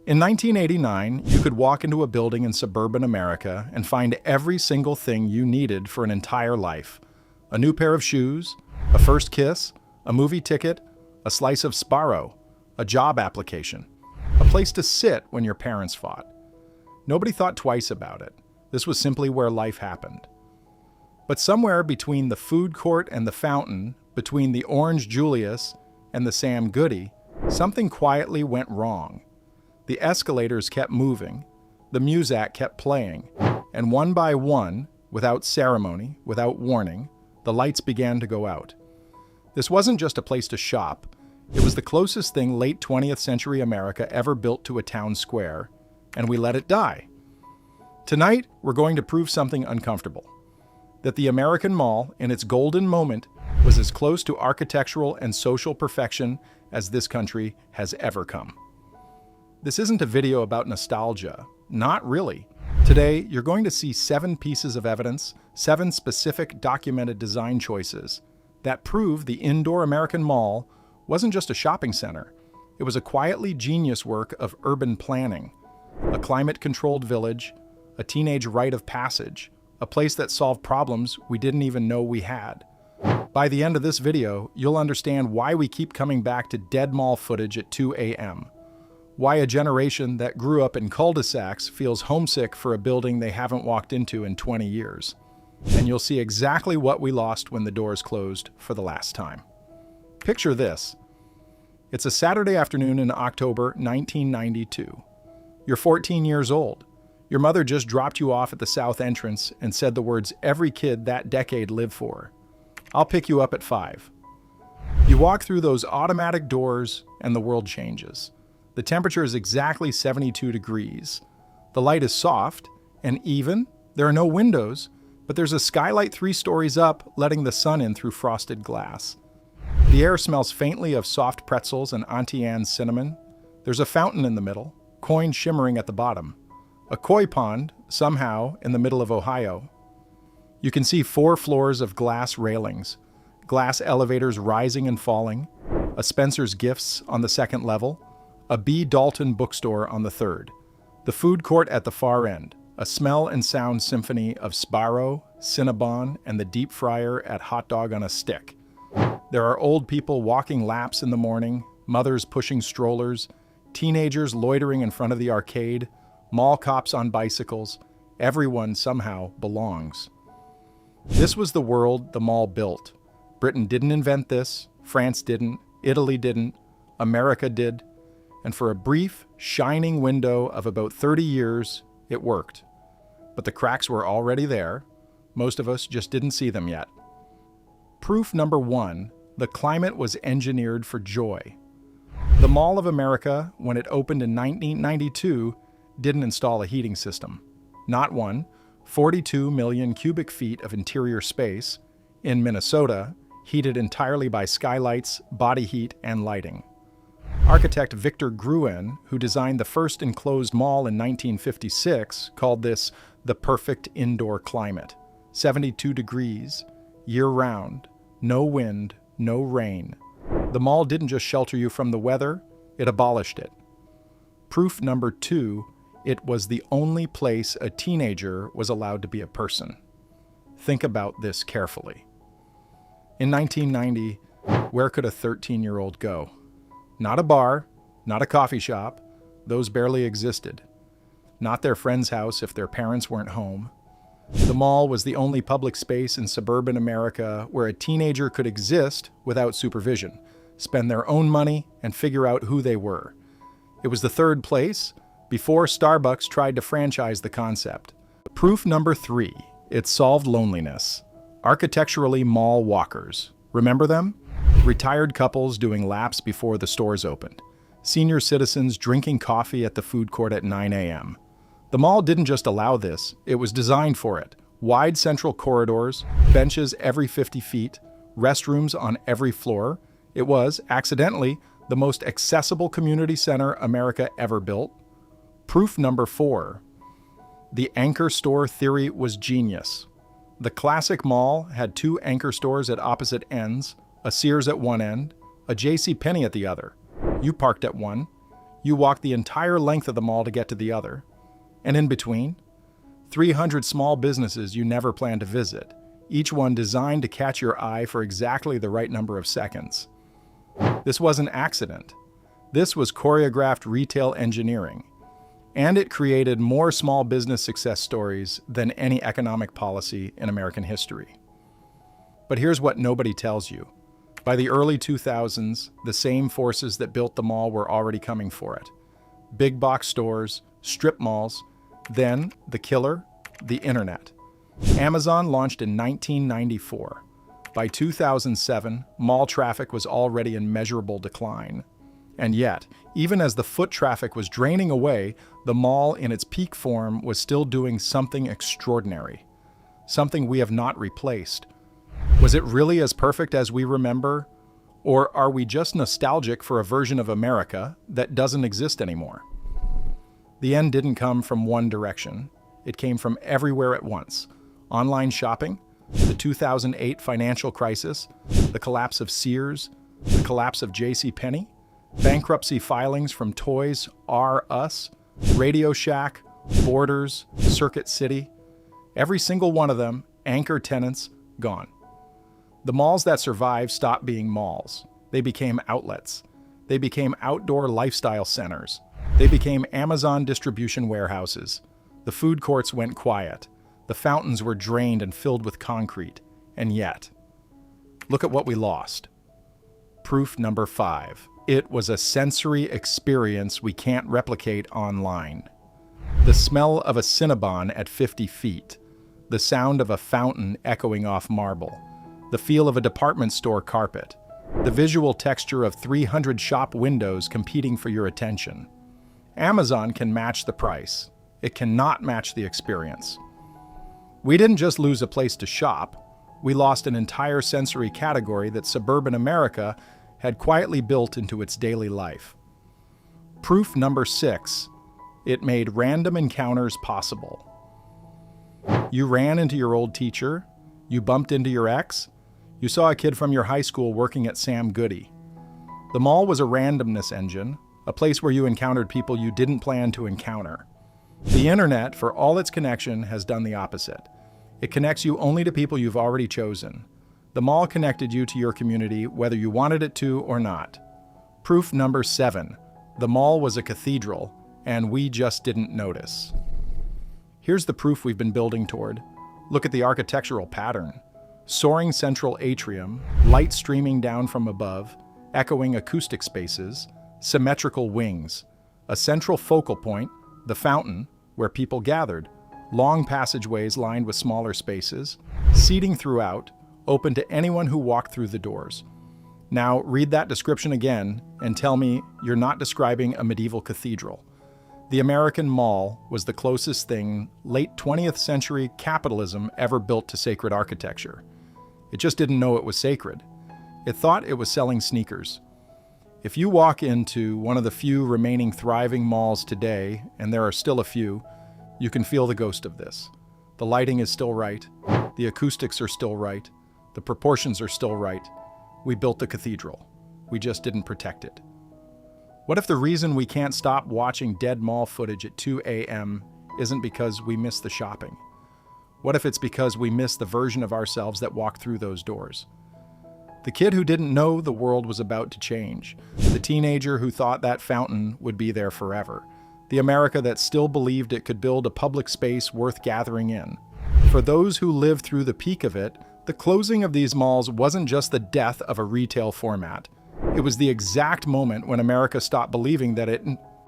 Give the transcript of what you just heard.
In 1989, you could walk into a building in suburban America and find every single thing you needed for an entire life. A new pair of shoes, a first kiss, a movie ticket, a slice of Sbarro, a job application, a place to sit when your parents fought. Nobody thought twice about it. This was simply where life happened. But somewhere between the food court and the fountain, between the Orange Julius and the Sam Goody, something quietly went wrong. The escalators kept moving, the muzak kept playing, and one by one, without ceremony, without warning, the lights began to go out. This wasn't just a place to shop. It was the closest thing late 20th century America ever built to a town square, and we let it die. Tonight, we're going to prove something uncomfortable. That the American Mall, in its golden moment, was as close to architectural and social perfection as this country has ever come. This isn't a video about nostalgia. Not really. Today, you're going to see 7 pieces of evidence, 7 specific documented design choices that prove the indoor American Mall wasn't just a shopping center. It was a quietly genius work of urban planning, a climate-controlled village, a teenage rite of passage, a place that solved problems we didn't even know we had. By the end of this video, you'll understand why we keep coming back to dead mall footage at 2 a.m., why a generation that grew up in cul-de-sacs feels homesick for a building they haven't walked into in 20 years. And you'll see exactly what we lost when the doors closed for the last time. Picture this. It's a Saturday afternoon in October 1992. You're 14 years old. Your mother just dropped you off at the south entrance and said the words every kid that decade lived for. I'll pick you up at 5. You walk through those automatic doors and the world changes. The temperature is exactly 72 degrees. The light is soft and even. There are no windows, but there's a skylight 3 stories up, letting the sun in through frosted glass. The air smells faintly of soft pretzels and Auntie Anne's cinnamon. There's a fountain in the middle, coins shimmering at the bottom. A koi pond, somehow, in the middle of Ohio. You can see 4 floors of glass railings, glass elevators rising and falling, a Spencer's Gifts on the 2nd level, a B. Dalton bookstore on the 3rd, the food court at the far end, a smell and sound symphony of Sbarro, Cinnabon, and the deep fryer at Hot Dog on a Stick. There are old people walking laps in the morning, mothers pushing strollers, teenagers loitering in front of the arcade, mall cops on bicycles. Everyone somehow belongs. This was the world the mall built. Britain didn't invent this, France didn't, Italy didn't, America did. And for a brief, shining window of about 30 years, it worked. But the cracks were already there. Most of us just didn't see them yet. Proof number 1, the climate was engineered for joy. The Mall of America, when it opened in 1992, didn't install a heating system. Not one. 42 million cubic feet of interior space, in Minnesota, heated entirely by skylights, body heat, and lighting. Architect Victor Gruen, who designed the first enclosed mall in 1956, called this the perfect indoor climate. 72 degrees, year-round, no wind, no rain. The mall didn't just shelter you from the weather, it abolished it. Proof number 2, it was the only place a teenager was allowed to be a person. Think about this carefully. In 1990, where could a 13-year-old go? Not a bar, not a coffee shop, those barely existed. Not their friend's house if their parents weren't home. The mall was the only public space in suburban America where a teenager could exist without supervision, spend their own money, and figure out who they were. It was the 3rd place, before Starbucks tried to franchise the concept. Proof number 3, it solved loneliness. Architecturally mall walkers. Remember them? Retired couples doing laps before the stores opened. Senior citizens drinking coffee at the food court at 9 a.m. The mall didn't just allow this, it was designed for it. Wide central corridors, benches every 50 feet, restrooms on every floor. It was, accidentally, the most accessible community center America ever built. Proof number 4. The anchor store theory was genius. The classic mall had 2 anchor stores at opposite ends, a Sears at one end, a JCPenney at the other. You parked at one. You walk the entire length of the mall to get to the other. And in between, 300 small businesses you never plan to visit, each one designed to catch your eye for exactly the right number of seconds. This wasn't accident. This was choreographed retail engineering. And it created more small business success stories than any economic policy in American history. But here's what nobody tells you. By the early 2000s, the same forces that built the mall were already coming for it. Big box stores, strip malls, then the killer, the internet. Amazon launched in 1994. By 2007, mall traffic was already in measurable decline. And yet, even as the foot traffic was draining away, the mall in its peak form was still doing something extraordinary. Something we have not replaced. Was it really as perfect as we remember? Or are we just nostalgic for a version of America that doesn't exist anymore? The end didn't come from one direction. It came from everywhere at once. Online shopping, the 2008 financial crisis, the collapse of Sears, the collapse of JCPenney, bankruptcy filings from Toys R Us, Radio Shack, Borders, Circuit City. Every single one of them, anchor tenants, gone. The malls that survived stopped being malls. They became outlets. They became outdoor lifestyle centers. They became Amazon distribution warehouses. The food courts went quiet. The fountains were drained and filled with concrete. And yet, look at what we lost. Proof number 5. It was a sensory experience we can't replicate online. The smell of a Cinnabon at 50 feet. The sound of a fountain echoing off marble. The feel of a department store carpet. The visual texture of 300 shop windows competing for your attention. Amazon can match the price. It cannot match the experience. We didn't just lose a place to shop. We lost an entire sensory category that suburban America had quietly built into its daily life. Proof number 6. It made random encounters possible. You ran into your old teacher. You bumped into your ex. You saw a kid from your high school working at Sam Goody. The mall was a randomness engine, a place where you encountered people you didn't plan to encounter. The internet, for all its connection, has done the opposite. It connects you only to people you've already chosen. The mall connected you to your community, whether you wanted it to or not. Proof number 7. The mall was a cathedral, and we just didn't notice. Here's the proof we've been building toward. Look at the architectural pattern. Soaring central atrium, light streaming down from above, echoing acoustic spaces, symmetrical wings, a central focal point, the fountain, where people gathered, long passageways lined with smaller spaces, seating throughout, open to anyone who walked through the doors. Now read that description again and tell me you're not describing a medieval cathedral. The American mall was the closest thing late 20th century capitalism ever built to sacred architecture. It just didn't know it was sacred. It thought it was selling sneakers. If you walk into one of the few remaining thriving malls today, and there are still a few, you can feel the ghost of this. The lighting is still right. The acoustics are still right. The proportions are still right. We built the cathedral. We just didn't protect it. What if the reason we can't stop watching dead mall footage at 2 a.m. isn't because we miss the shopping? What if it's because we miss the version of ourselves that walked through those doors? The kid who didn't know the world was about to change. The teenager who thought that fountain would be there forever. The America that still believed it could build a public space worth gathering in. For those who lived through the peak of it, the closing of these malls wasn't just the death of a retail format. It was the exact moment when America stopped believing that it